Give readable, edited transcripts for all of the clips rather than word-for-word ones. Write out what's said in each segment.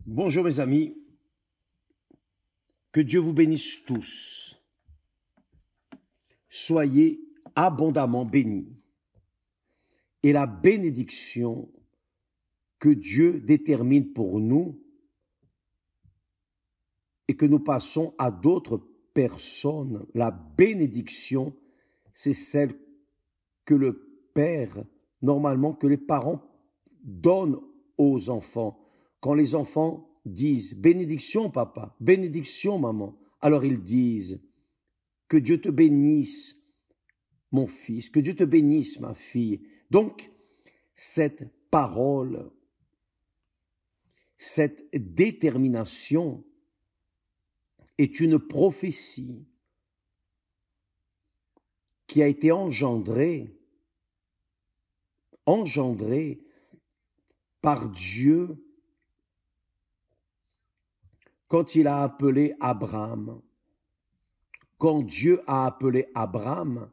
Bonjour mes amis, que Dieu vous bénisse tous. Soyez abondamment bénis. Et la bénédiction que Dieu détermine pour nous et que nous passons à d'autres personnes, la bénédiction, c'est celle que le Père, normalement que les parents donnent aux enfants. Quand les enfants disent « bénédiction papa, bénédiction maman », alors ils disent « que Dieu te bénisse mon fils, que Dieu te bénisse ma fille ». Donc, cette parole, cette détermination est une prophétie qui a été engendrée par Dieu quand il a appelé Abraham. Quand Dieu a appelé Abraham,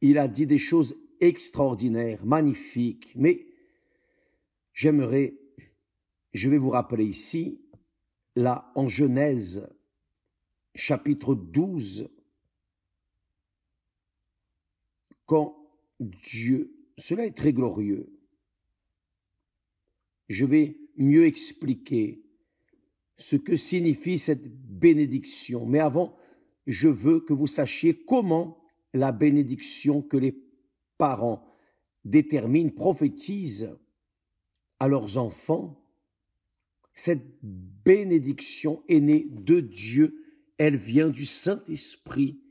il a dit des choses extraordinaires, magnifiques, mais je vais vous rappeler ici, là en Genèse, chapitre 12, quand Dieu, cela est très glorieux, je vais mieux expliquer ce que signifie cette bénédiction. Mais avant, je veux que vous sachiez comment la bénédiction que les parents déterminent, prophétisent à leurs enfants, cette bénédiction est née de Dieu, elle vient du Saint-Esprit,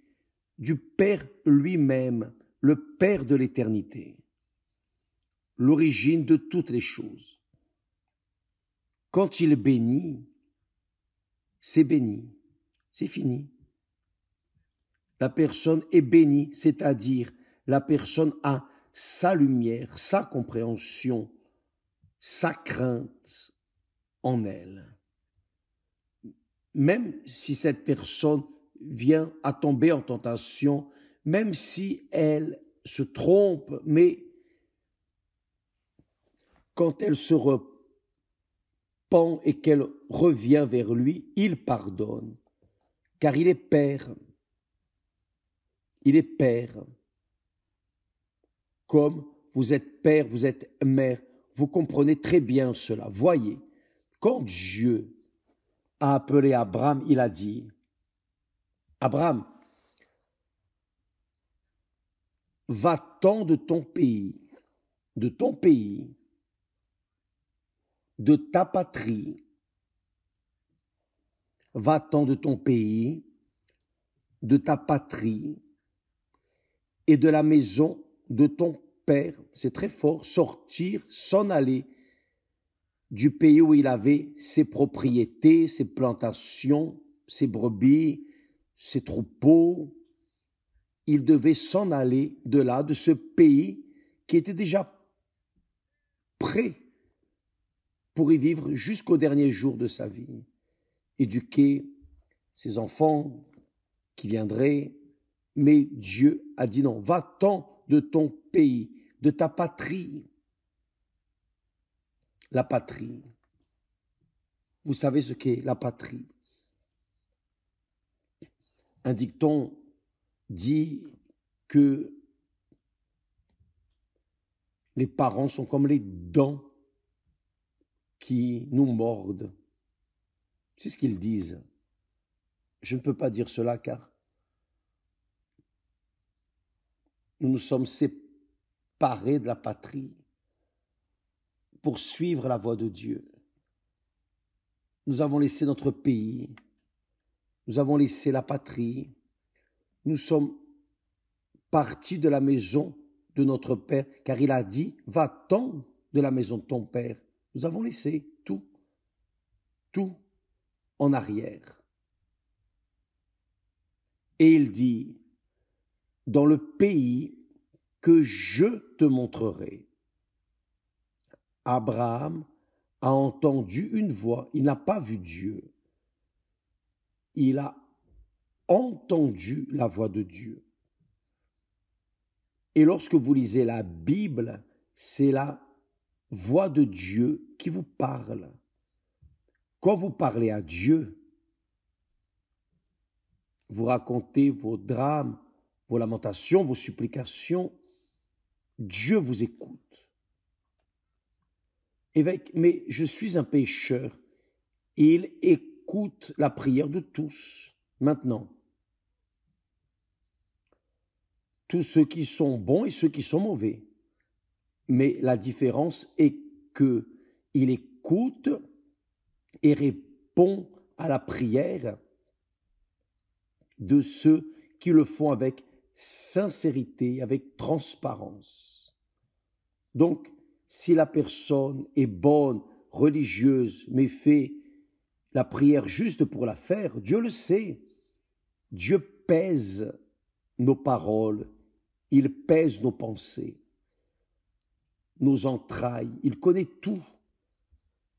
du Père lui-même, le Père de l'éternité, l'origine de toutes les choses. Quand il bénit, c'est béni, c'est fini. La personne est bénie, c'est-à-dire la personne a sa lumière, sa compréhension, sa crainte en elle. Même si cette personne vient à tomber en tentation, même si elle se trompe, mais quand elle se repent et qu'elle revient vers lui, il pardonne, car il est Père. Il est Père. Comme vous êtes Père, vous êtes Mère, vous comprenez très bien cela. Voyez, quand Dieu a appelé Abraham, il a dit, Abraham, va-t'en de ton pays, de ta patrie, va-t'en de ton pays, de ta patrie et de la maison de ton père. C'est très fort, sortir, s'en aller du pays où il avait ses propriétés, ses plantations, ses brebis, ses troupeaux. Il devait s'en aller de là, de ce pays qui était déjà prêt pour y vivre jusqu'au dernier jour de sa vie. Éduquer ses enfants qui viendraient, mais Dieu a dit non, va-t'en de ton pays, de ta patrie. La patrie. Vous savez ce qu'est la patrie? Un dicton dit que les parents sont comme les dents qui nous mordent. C'est ce qu'ils disent. Je ne peux pas dire cela car nous nous sommes séparés de la patrie pour suivre la voie de Dieu. Nous avons laissé notre pays, nous avons laissé la patrie, nous sommes partis de la maison de notre Père, car il a dit, va-t'en de la maison de ton Père. Nous avons laissé tout en arrière. Et il dit, dans le pays que je te montrerai. Abraham a entendu une voix, il n'a pas vu Dieu. Il a entendu la voix de Dieu. Et lorsque vous lisez la Bible, c'est là voix de Dieu qui vous parle. Quand vous parlez à Dieu, vous racontez vos drames, vos lamentations, vos supplications, Dieu vous écoute. Évêque, mais je suis un pécheur. Il écoute la prière de tous. Maintenant, tous ceux qui sont bons et ceux qui sont mauvais. Mais la différence est que il écoute et répond à la prière de ceux qui le font avec sincérité, avec transparence. Donc, si la personne est bonne, religieuse, mais fait la prière juste pour la faire, Dieu le sait. Dieu pèse nos paroles, il pèse nos pensées, nos entrailles, il connaît tout.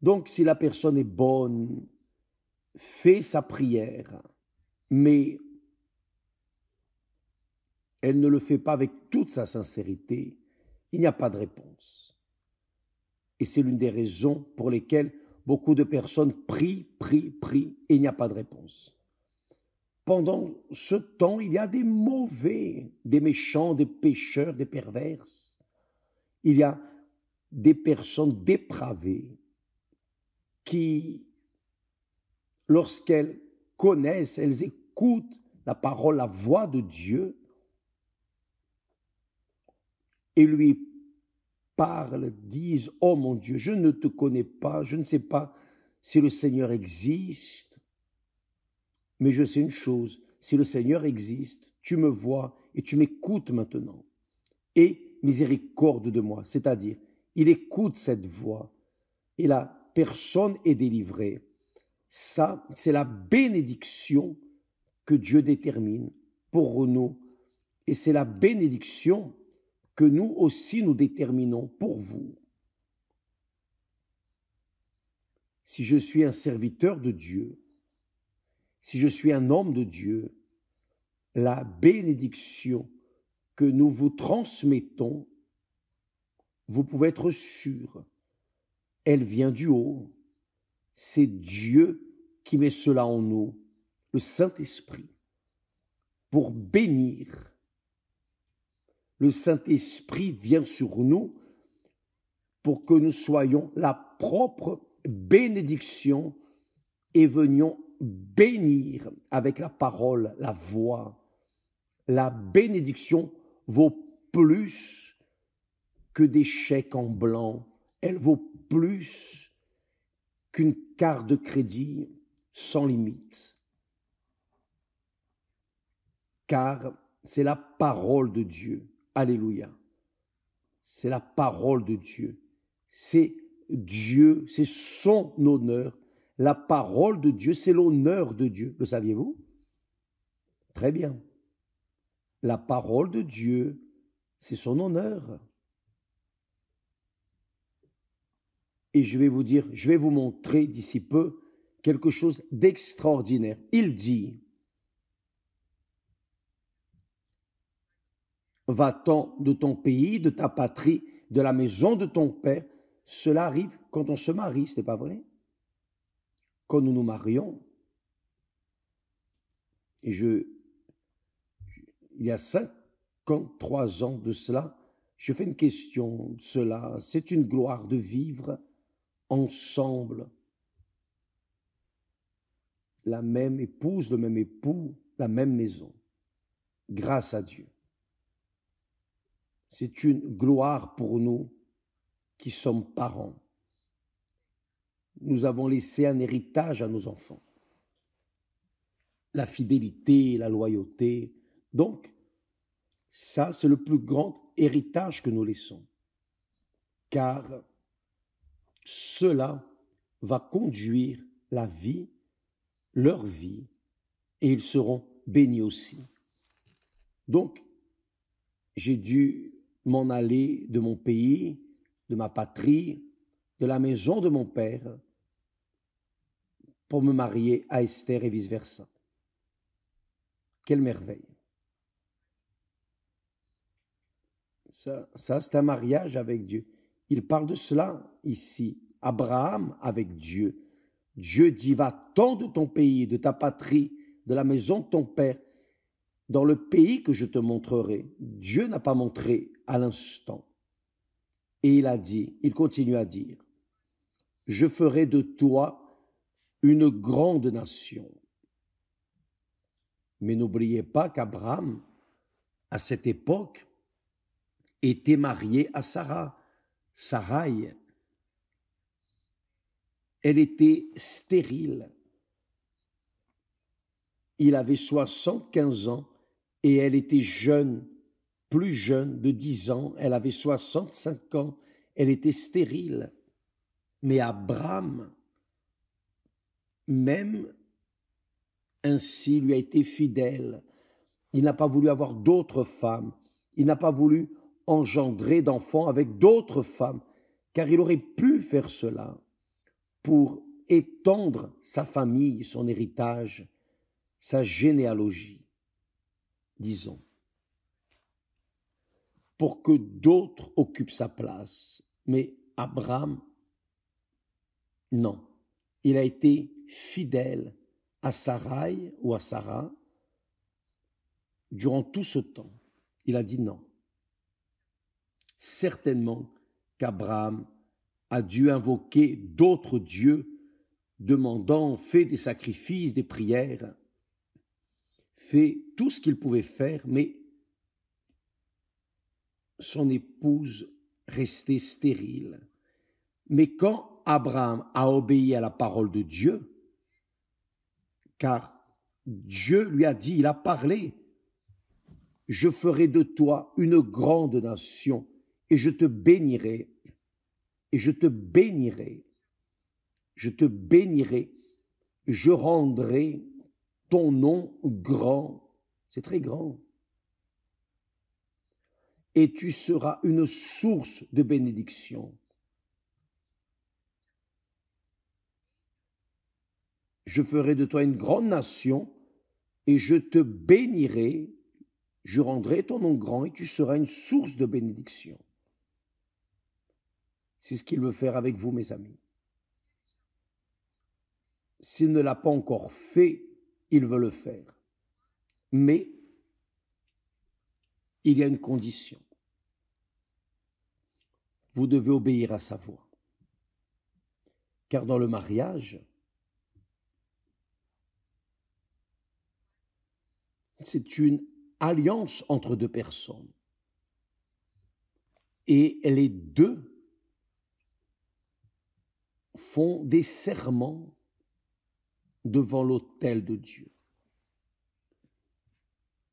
Donc, si la personne est bonne, fait sa prière, mais elle ne le fait pas avec toute sa sincérité, il n'y a pas de réponse. Et c'est l'une des raisons pour lesquelles beaucoup de personnes prient, et il n'y a pas de réponse. Pendant ce temps, il y a des mauvais, des méchants, des pécheurs, des perverses. Il y a des personnes dépravées qui, lorsqu'elles connaissent, elles écoutent la parole, la voix de Dieu et lui parlent, disent « Oh mon Dieu, je ne te connais pas, je ne sais pas si le Seigneur existe, mais je sais une chose, si le Seigneur existe, tu me vois et tu m'écoutes maintenant. Et miséricorde de moi, c'est-à-dire, il écoute cette voix et la personne est délivrée. Ça, c'est la bénédiction que Dieu détermine pour nous. Et c'est la bénédiction que nous aussi nous déterminons pour vous. Si je suis un serviteur de Dieu, si je suis un homme de Dieu, la bénédiction que nous vous transmettons, vous pouvez être sûr, elle vient du haut. C'est Dieu qui met cela en nous, le Saint-Esprit, pour bénir. Le Saint-Esprit vient sur nous pour que nous soyons la propre bénédiction et venions bénir avec la parole, la voix. La bénédiction vaut plus que des chèques en blanc. Elle vaut plus qu'une carte de crédit sans limite. Car c'est la parole de Dieu. Alléluia. C'est la parole de Dieu. C'est Dieu, c'est son honneur. La parole de Dieu, c'est l'honneur de Dieu. Le saviez-vous? Très bien. La parole de Dieu, c'est son honneur. Et je vais vous dire, je vais vous montrer d'ici peu quelque chose d'extraordinaire. Il dit, va-t'en de ton pays, de ta patrie, de la maison de ton père. Cela arrive quand on se marie, ce n'est pas vrai? Quand nous nous marions. Et il y a 53 ans de cela, je fais une question de cela. C'est une gloire de vivre ensemble. La même épouse, le même époux, la même maison. Grâce à Dieu. C'est une gloire pour nous qui sommes parents. Nous avons laissé un héritage à nos enfants. La fidélité, la loyauté. Donc, ça, c'est le plus grand héritage que nous laissons. Car cela va conduire la vie, leur vie, et ils seront bénis aussi. Donc, j'ai dû m'en aller de mon pays, de ma patrie, de la maison de mon père, pour me marier à Esther et vice-versa. Quelle merveille! Ça c'est un mariage avec Dieu. Il parle de cela ici. Abraham avec Dieu. Dieu dit, va-t'en de ton pays, de ta patrie, de la maison de ton père, dans le pays que je te montrerai. Dieu n'a pas montré à l'instant. Et il a dit, il continue à dire, je ferai de toi une grande nation. Mais n'oubliez pas qu'Abraham, à cette époque, était marié à Sarai. Elle était stérile. Il avait 75 ans et elle était jeune, plus jeune de 10 ans. Elle avait 65 ans. Elle était stérile. Mais Abraham, même ainsi, lui a été fidèle. Il n'a pas voulu avoir d'autres femmes. Il n'a pas voulu engendrer d'enfants avec d'autres femmes, car il aurait pu faire cela pour étendre sa famille, son héritage, sa généalogie, disons, pour que d'autres occupent sa place. Mais Abraham, non, il a été fidèle à Sarai ou à Sarah durant tout ce temps. Il a dit non. Certainement qu'Abraham a dû invoquer d'autres dieux, demandant, fait des sacrifices, des prières, fait tout ce qu'il pouvait faire, mais son épouse restait stérile. Mais quand Abraham a obéi à la parole de Dieu, car Dieu lui a dit, il a parlé, je ferai de toi une grande nation et je te bénirai. Et je te bénirai, je rendrai ton nom grand, c'est très grand, et tu seras une source de bénédiction. Je ferai de toi une grande nation, et je te bénirai, je rendrai ton nom grand, et tu seras une source de bénédiction. C'est ce qu'il veut faire avec vous, mes amis. S'il ne l'a pas encore fait, il veut le faire. Mais il y a une condition. Vous devez obéir à sa voix. Car dans le mariage, c'est une alliance entre deux personnes. Et les deux font des serments devant l'autel de Dieu.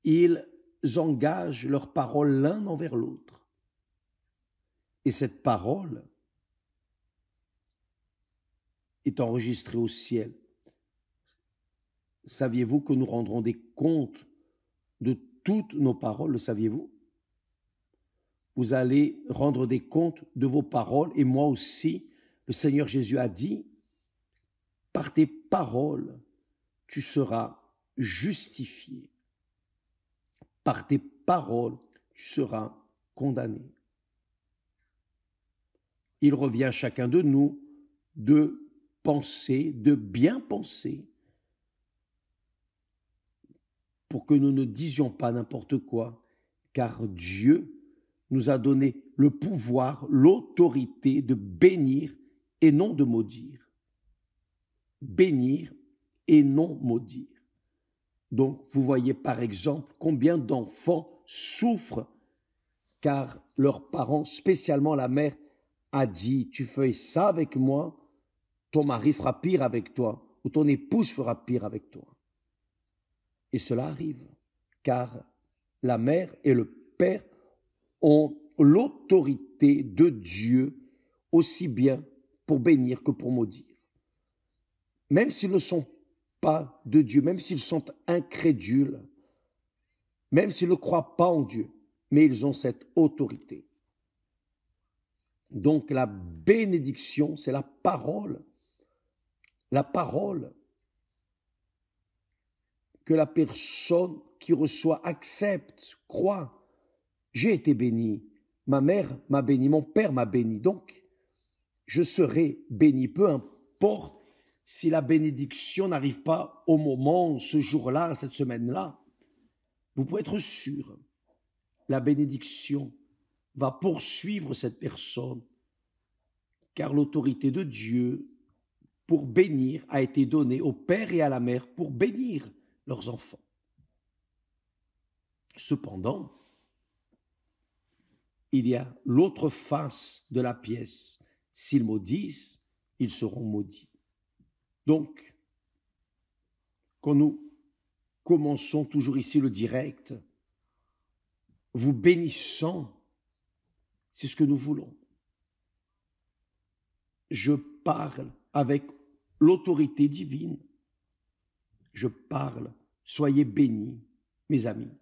Ils engagent leur parole l'un envers l'autre. Et cette parole est enregistrée au ciel. Saviez-vous que nous rendrons des comptes de toutes nos paroles, le saviez-vous? Vous allez rendre des comptes de vos paroles, et moi aussi. Le Seigneur Jésus a dit, par tes paroles, tu seras justifié. Par tes paroles, tu seras condamné. Il revient à chacun de nous de penser, de bien penser, pour que nous ne disions pas n'importe quoi, car Dieu nous a donné le pouvoir, l'autorité de bénir et non de maudire. Bénir et non maudire. Donc, vous voyez par exemple combien d'enfants souffrent car leurs parents, spécialement la mère, a dit « tu fais ça avec moi, ton mari fera pire avec toi ou ton épouse fera pire avec toi ». Et cela arrive car la mère et le père ont l'autorité de Dieu aussi bien pour bénir que pour maudire. Même s'ils ne sont pas de Dieu, même s'ils sont incrédules, même s'ils ne croient pas en Dieu, mais ils ont cette autorité. Donc la bénédiction, c'est la parole que la personne qui reçoit accepte, croit. J'ai été béni, ma mère m'a béni, mon père m'a béni, donc je serai béni, peu importe si la bénédiction n'arrive pas au moment, ce jour-là, cette semaine-là. Vous pouvez être sûr, la bénédiction va poursuivre cette personne, car l'autorité de Dieu pour bénir a été donnée au père et à la mère pour bénir leurs enfants. Cependant, il y a l'autre face de la pièce. S'ils maudissent, ils seront maudits. Donc, quand nous commençons toujours ici le direct, vous bénissant, c'est ce que nous voulons. Je parle avec l'autorité divine. Je parle, soyez bénis, mes amis.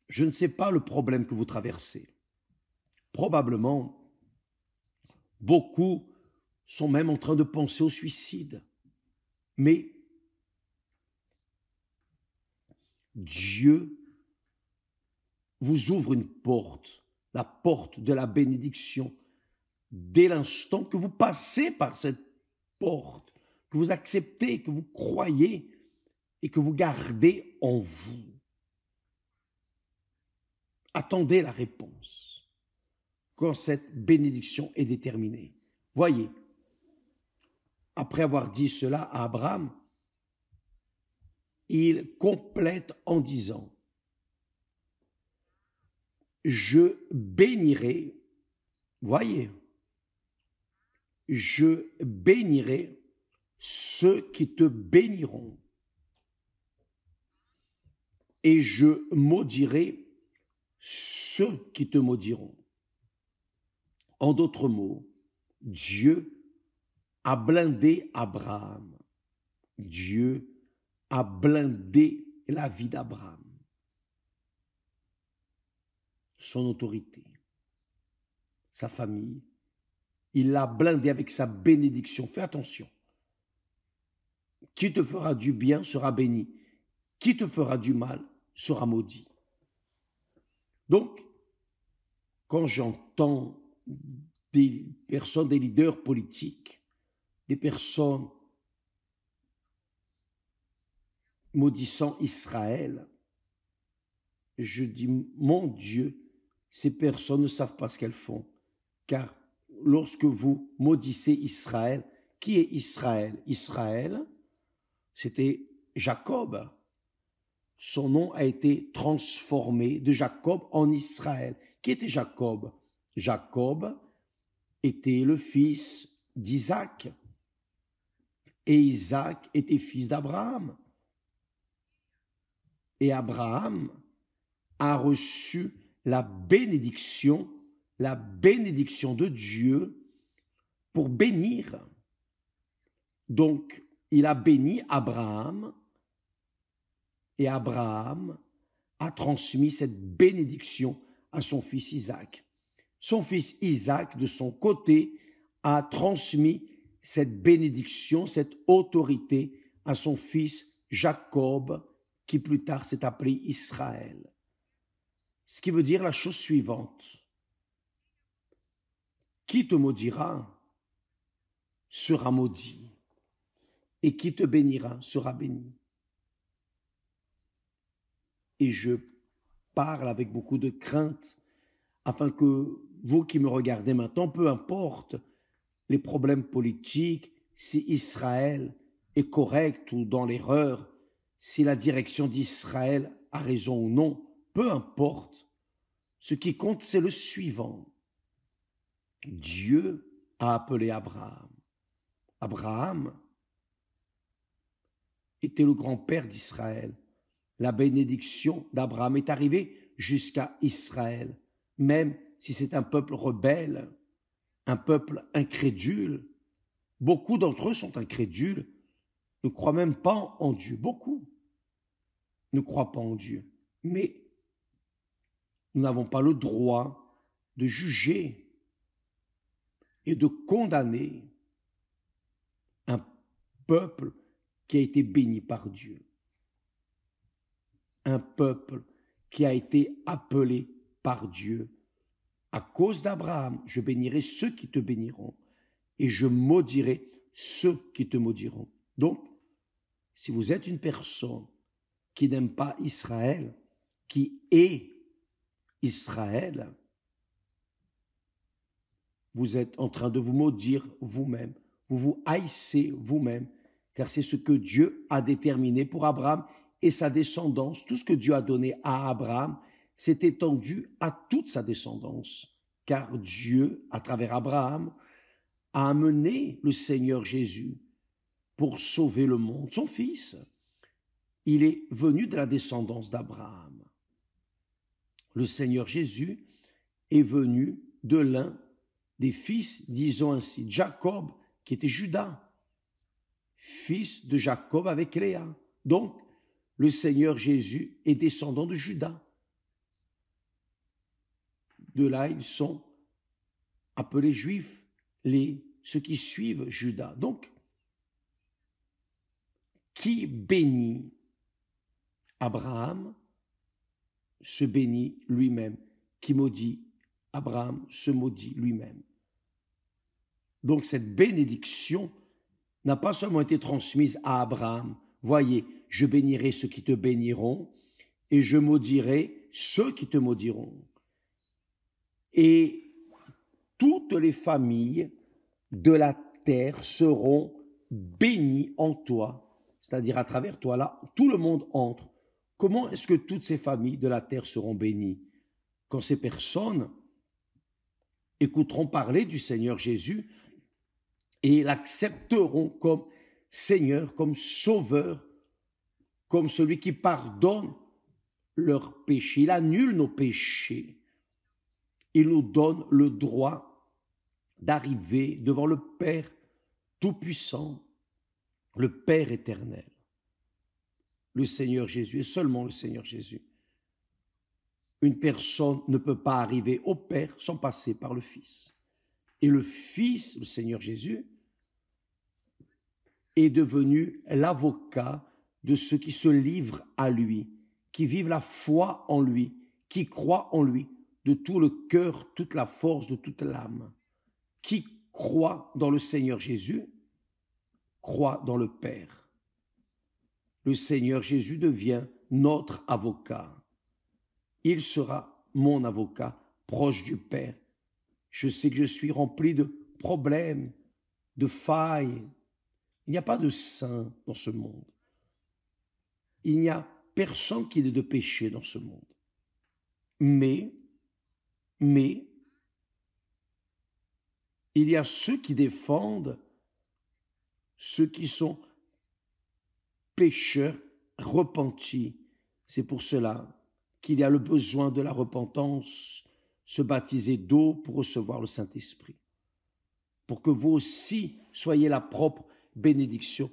Je ne sais pas le problème que vous traversez. Probablement, beaucoup sont même en train de penser au suicide. Mais Dieu vous ouvre une porte, la porte de la bénédiction. Dès l'instant que vous passez par cette porte, que vous acceptez, que vous croyez et que vous gardez en vous. Attendez la réponse quand cette bénédiction est déterminée. Voyez, après avoir dit cela à Abraham, il complète en disant, je bénirai, voyez, je bénirai ceux qui te béniront et je maudirai ceux qui te maudiront. En d'autres mots, Dieu a blindé Abraham. Dieu a blindé la vie d'Abraham. Son autorité, sa famille, il l'a blindé avec sa bénédiction. Fais attention. Qui te fera du bien sera béni. Qui te fera du mal sera maudit. Donc, quand j'entends des personnes, des leaders politiques, des personnes maudissant Israël, je dis, mon Dieu, ces personnes ne savent pas ce qu'elles font. Car lorsque vous maudissez Israël, qui est Israël? Israël, c'était Jacob. Son nom a été transformé de Jacob en Israël. Qui était Jacob? Jacob était le fils d'Isaac. Et Isaac était fils d'Abraham. Et Abraham a reçu la bénédiction de Dieu pour bénir. Donc, il a béni Abraham et Abraham a transmis cette bénédiction à son fils Isaac. Son fils Isaac, de son côté, a transmis cette bénédiction, cette autorité à son fils Jacob, qui plus tard s'est appelé Israël. Ce qui veut dire la chose suivante. Qui te maudira sera maudit, et qui te bénira sera béni. Et je parle avec beaucoup de crainte, afin que vous qui me regardez maintenant, peu importe les problèmes politiques, si Israël est correct ou dans l'erreur, si la direction d'Israël a raison ou non, peu importe. Ce qui compte, c'est le suivant. Dieu a appelé Abraham. Abraham était le grand-père d'Israël. La bénédiction d'Abraham est arrivée jusqu'à Israël, même si c'est un peuple rebelle, un peuple incrédule. Beaucoup d'entre eux sont incrédules, ne croient même pas en Dieu. Beaucoup ne croient pas en Dieu. Mais nous n'avons pas le droit de juger et de condamner un peuple qui a été béni par Dieu. Un peuple qui a été appelé par Dieu À cause d'Abraham, je bénirai ceux qui te béniront et je maudirai ceux qui te maudiront. Donc, si vous êtes une personne qui n'aime pas Israël, qui est Israël, vous êtes en train de vous maudire vous-même, vous vous haïssez vous-même, car c'est ce que Dieu a déterminé pour Abraham et sa descendance. Tout ce que Dieu a donné à Abraham s'est étendu à toute sa descendance, car Dieu, à travers Abraham, a amené le Seigneur Jésus pour sauver le monde, son fils. Il est venu de la descendance d'Abraham. Le Seigneur Jésus est venu de l'un des fils, disons ainsi, Jacob, qui était Judas, fils de Jacob avec Léa. Donc, le Seigneur Jésus est descendant de Judas. De là, ils sont appelés Juifs, ceux qui suivent Judas. Donc, qui bénit Abraham se bénit lui-même. Qui maudit Abraham se maudit lui-même. Donc cette bénédiction n'a pas seulement été transmise à Abraham. Voyez, je bénirai ceux qui te béniront et je maudirai ceux qui te maudiront. Et toutes les familles de la terre seront bénies en toi, c'est-à-dire à travers toi. Là, tout le monde entre. Comment est-ce que toutes ces familles de la terre seront bénies? Quand ces personnes écouteront parler du Seigneur Jésus et l'accepteront comme Seigneur, comme Sauveur, comme celui qui pardonne leurs péchés. Il annule nos péchés. Il nous donne le droit d'arriver devant le Père Tout-Puissant, le Père éternel. Le Seigneur Jésus et seulement le Seigneur Jésus. Une personne ne peut pas arriver au Père sans passer par le Fils. Et le Fils, le Seigneur Jésus, est devenu l'avocat de ceux qui se livrent à lui, qui vivent la foi en lui, qui croient en lui, de tout le cœur, toute la force, de toute l'âme. Qui croit dans le Seigneur Jésus, croit dans le Père. Le Seigneur Jésus devient notre avocat. Il sera mon avocat, proche du Père. Je sais que je suis rempli de problèmes, de failles. Il n'y a pas de saint dans ce monde. Il n'y a personne qui n'ait de péché dans ce monde. Mais, il y a ceux qui défendent ceux qui sont pécheurs repentis. C'est pour cela qu'il y a le besoin de la repentance, se baptiser d'eau pour recevoir le Saint-Esprit. Pour que vous aussi soyez la propre bénédiction.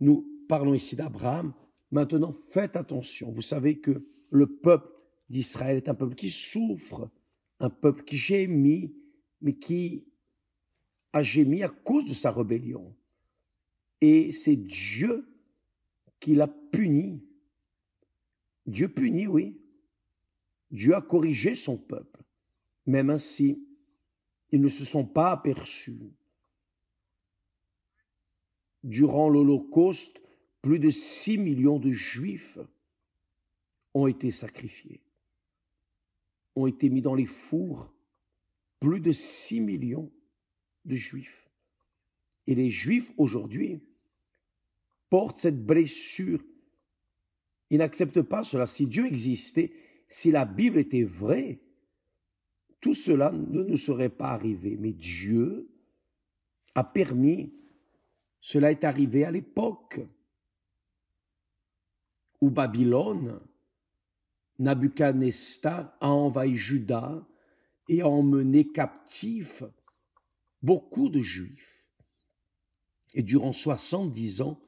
Nous parlons ici d'Abraham. Maintenant, faites attention. Vous savez que le peuple d'Israël est un peuple qui souffre, un peuple qui gémit, mais qui a gémi à cause de sa rébellion. Et c'est Dieu qui l'a puni. Dieu punit, oui. Dieu a corrigé son peuple. Même ainsi, ils ne se sont pas aperçus. Durant l'Holocauste, plus de 6 millions de Juifs ont été sacrifiés, ont été mis dans les fours. Plus de 6 millions de Juifs. Et les Juifs, aujourd'hui, portent cette blessure. Ils n'acceptent pas cela. Si Dieu existait, si la Bible était vraie, tout cela ne nous serait pas arrivé. Mais Dieu a permis, cela est arrivé à l'époque où Babylone, Nabuchodonosor a envahi Juda et a emmené captifs beaucoup de Juifs. Et durant 70 ans,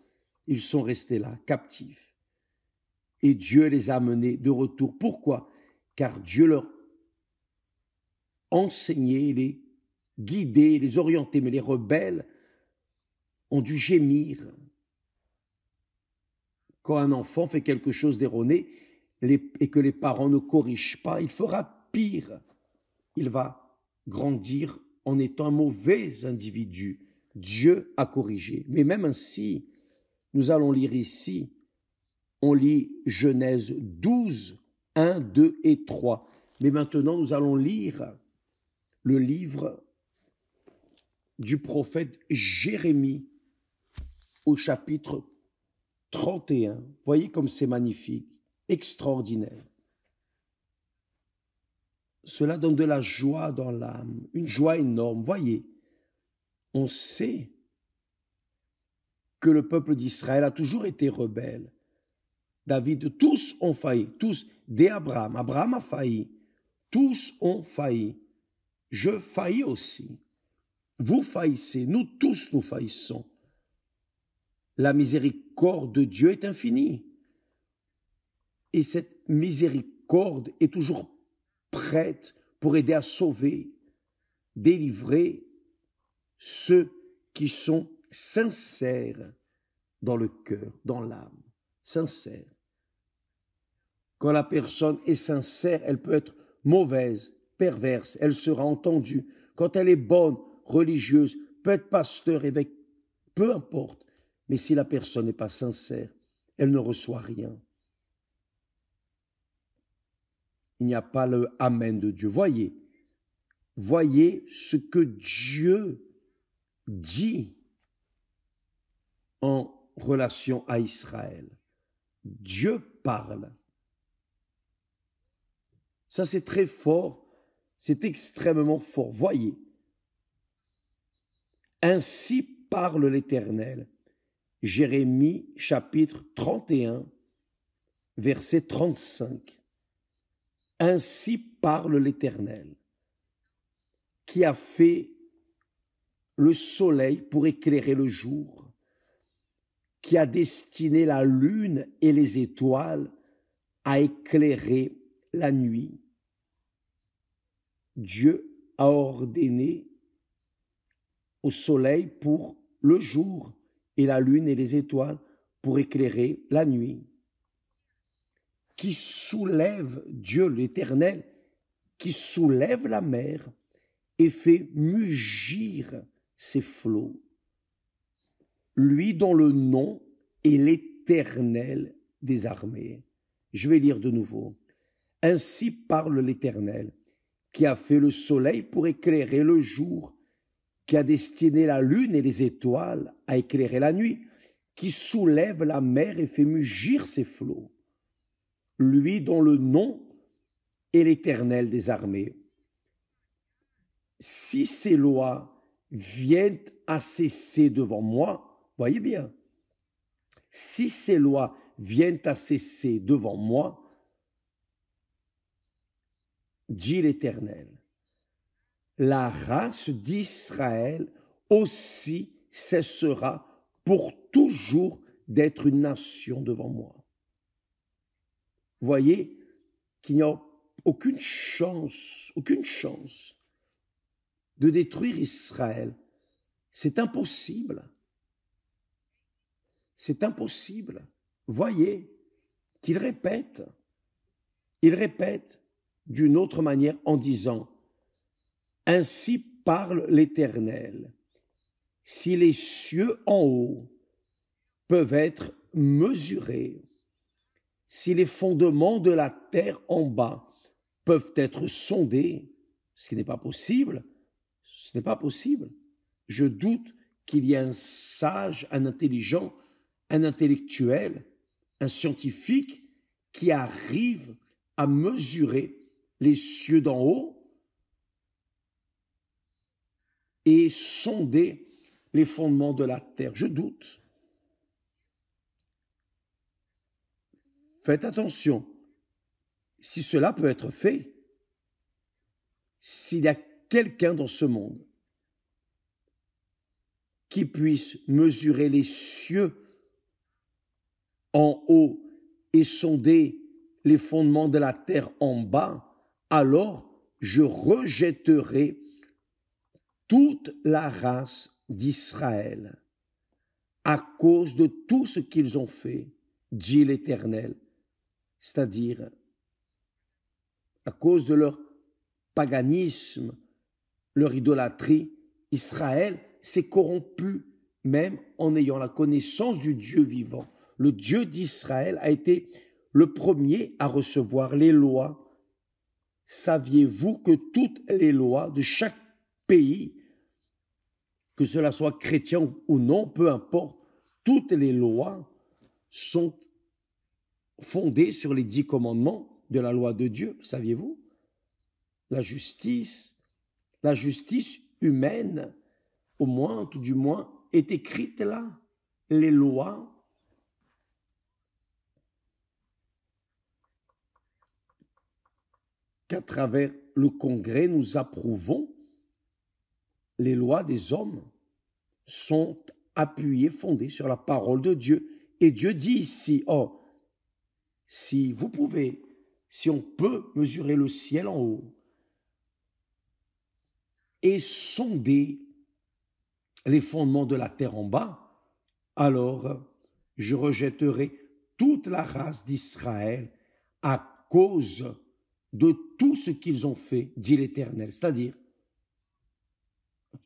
ils sont restés là, captifs. Et Dieu les a amenés de retour. Pourquoi? Car Dieu leur enseignait, les guidait, les orientait. Mais les rebelles ont dû gémir. Quand un enfant fait quelque chose d'erroné et que les parents ne corrigent pas, il fera pire. Il va grandir en étant un mauvais individu. Dieu a corrigé. Mais même ainsi, nous allons lire ici, on lit Genèse 12, 1, 2 et 3. Mais maintenant, nous allons lire le livre du prophète Jérémie au chapitre 31. Voyez comme c'est magnifique, extraordinaire. Cela donne de la joie dans l'âme, une joie énorme. Voyez, on sait que le peuple d'Israël a toujours été rebelle. David, tous ont failli, tous, dès Abraham. Abraham a failli, tous ont failli. Je faillis aussi. Vous faillissez, nous tous nous faillissons. La miséricorde de Dieu est infinie. Et cette miséricorde est toujours prête pour aider à sauver, délivrer ceux qui sont sincères dans le cœur, dans l'âme, sincères. Quand la personne est sincère, elle peut être mauvaise, perverse, elle sera entendue. Quand elle est bonne, religieuse, peut être pasteur, évêque, peu importe. Mais si la personne n'est pas sincère, elle ne reçoit rien. Il n'y a pas le Amen de Dieu. Voyez ce que Dieu dit en relation à Israël. Dieu parle. Ça, c'est très fort, c'est extrêmement fort. Voyez, ainsi parle l'Éternel. Jérémie chapitre 31, verset 35. Ainsi parle l'Éternel, qui a fait le soleil pour éclairer le jour, qui a destiné la lune et les étoiles à éclairer la nuit. Dieu a ordonné au soleil pour le jour et la lune et les étoiles pour éclairer la nuit. Qui soulève Dieu l'Éternel, qui soulève la mer et fait mugir ses flots. Lui dont le nom est l'Éternel des armées. Je vais lire de nouveau. Ainsi parle l'Éternel, qui a fait le soleil pour éclairer le jour, qui a destiné la lune et les étoiles à éclairer la nuit, qui soulève la mer et fait mugir ses flots. Lui dont le nom est l'Éternel des armées. Si ces lois viennent à cesser devant moi, voyez bien, si ces lois viennent à cesser devant moi, dit l'Éternel, la race d'Israël aussi cessera pour toujours d'être une nation devant moi. Voyez qu'il n'y a aucune chance de détruire Israël. C'est impossible. C'est impossible. Voyez qu'il répète. Il répète d'une autre manière en disant « Ainsi parle l'Éternel. Si les cieux en haut peuvent être mesurés, si les fondements de la terre en bas peuvent être sondés, ce qui n'est pas possible, ce n'est pas possible. Je doute qu'il y ait un sage, un intelligent, un intellectuel, un scientifique qui arrive à mesurer les cieux d'en haut et sonder les fondements de la terre. Je doute. Faites attention, si cela peut être fait, s'il y a quelqu'un dans ce monde qui puisse mesurer les cieux en haut et sonder les fondements de la terre en bas, alors je rejetterai toute la race d'Israël à cause de tout ce qu'ils ont fait, dit l'Éternel. C'est-à-dire à cause de leur paganisme, leur idolâtrie, Israël s'est corrompu même en ayant la connaissance du Dieu vivant. Le Dieu d'Israël a été le premier à recevoir les lois. Saviez-vous que toutes les lois de chaque pays, que cela soit chrétien ou non, peu importe, toutes les lois sont fondées sur les 10 commandements de la loi de Dieu, saviez-vous? La justice humaine, au moins, tout du moins, est écrite là. Les lois qu'à travers le Congrès nous approuvons, les lois des hommes sont appuyées, fondées sur la parole de Dieu. Et Dieu dit ici, oh, si on peut mesurer le ciel en haut et sonder les fondements de la terre en bas, alors je rejetterai toute la race d'Israël à cause de tout ce qu'ils ont fait, dit l'Éternel. C'est-à-dire,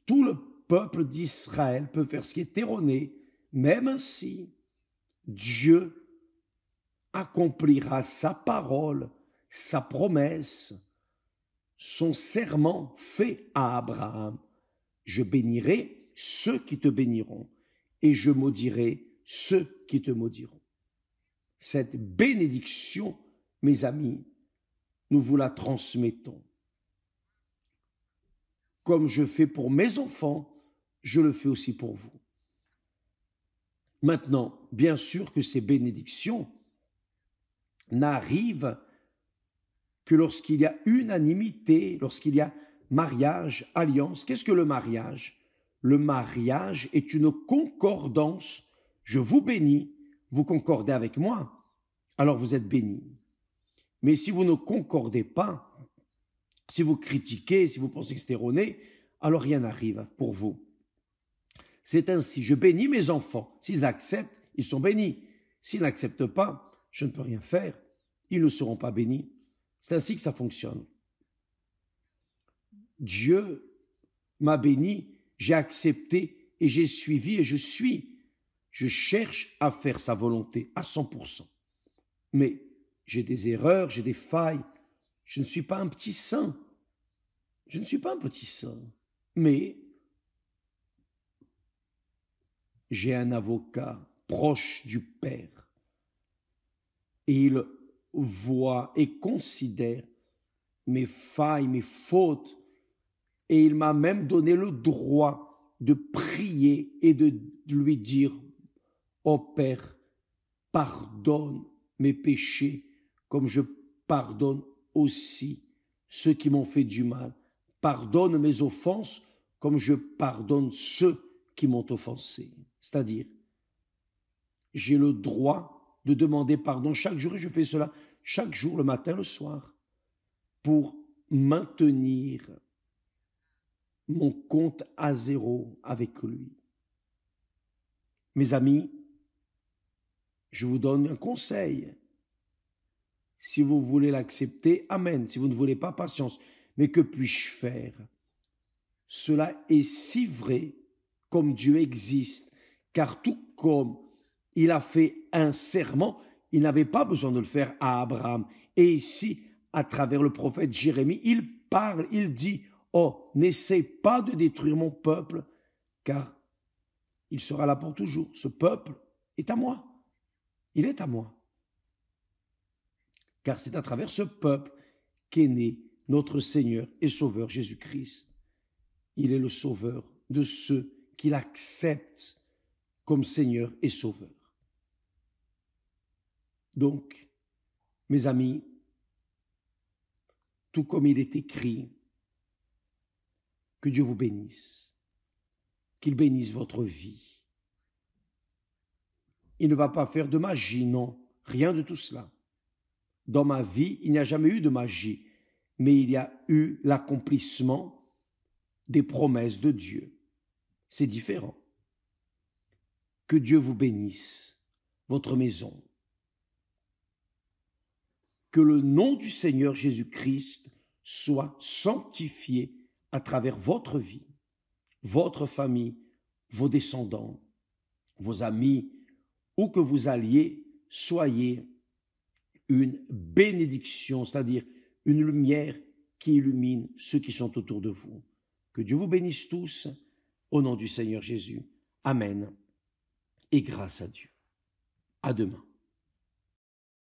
tout le peuple d'Israël peut faire ce qui est erroné, même ainsi, Dieu accomplira sa parole, sa promesse, son serment fait à Abraham. Je bénirai ceux qui te béniront et je maudirai ceux qui te maudiront. Cette bénédiction, mes amis, nous vous la transmettons. Comme je fais pour mes enfants, je le fais aussi pour vous. Maintenant, bien sûr que ces bénédictions n'arrivent que lorsqu'il y a unanimité, lorsqu'il y a mariage, alliance. Qu'est-ce que le mariage? Le mariage est une concordance. Je vous bénis, vous concordez avec moi, alors vous êtes bénis. Mais si vous ne concordez pas, si vous critiquez, si vous pensez que c'est erroné, alors rien n'arrive pour vous. C'est ainsi, je bénis mes enfants. S'ils acceptent, ils sont bénis. S'ils n'acceptent pas, je ne peux rien faire. Ils ne seront pas bénis. C'est ainsi que ça fonctionne. Dieu m'a béni, j'ai accepté et j'ai suivi et je suis. Je cherche à faire sa volonté à 100%. Mais j'ai des erreurs, j'ai des failles. Je ne suis pas un petit saint. Je ne suis pas un petit saint. Mais j'ai un avocat proche du Père. Et il voit et considère mes failles, mes fautes. Et il m'a même donné le droit de prier et de lui dire, ô Père, pardonne mes péchés comme je pardonne aussi ceux qui m'ont fait du mal. Pardonne mes offenses comme je pardonne ceux qui m'ont offensé. C'est-à-dire, j'ai le droit de demander pardon chaque jour et je fais cela chaque jour, le matin, le soir, pour maintenir mon compte à zéro avec lui. Mes amis, je vous donne un conseil. Si vous voulez l'accepter, amen. Si vous ne voulez pas, patience. Mais que puis-je faire? Cela est si vrai comme Dieu existe, car tout comme il a fait un serment, il n'avait pas besoin de le faire à Abraham. Et ici, à travers le prophète Jérémie, il parle, il dit, oh, n'essaie pas de détruire mon peuple, car il sera là pour toujours. Ce peuple est à moi. Il est à moi. Car c'est à travers ce peuple qu'est né notre Seigneur et Sauveur Jésus-Christ. Il est le Sauveur de ceux qui l'acceptent comme Seigneur et Sauveur. Donc, mes amis, tout comme il est écrit, que Dieu vous bénisse, qu'il bénisse votre vie. Il ne va pas faire de magie, non, rien de tout cela. Dans ma vie, il n'y a jamais eu de magie, mais il y a eu l'accomplissement des promesses de Dieu. C'est différent. Que Dieu vous bénisse, votre maison. Que le nom du Seigneur Jésus-Christ soit sanctifié à travers votre vie, votre famille, vos descendants, vos amis, où que vous alliez, soyez une bénédiction, c'est-à-dire une lumière qui illumine ceux qui sont autour de vous. Que Dieu vous bénisse tous, au nom du Seigneur Jésus. Amen. Et grâce à Dieu. À demain.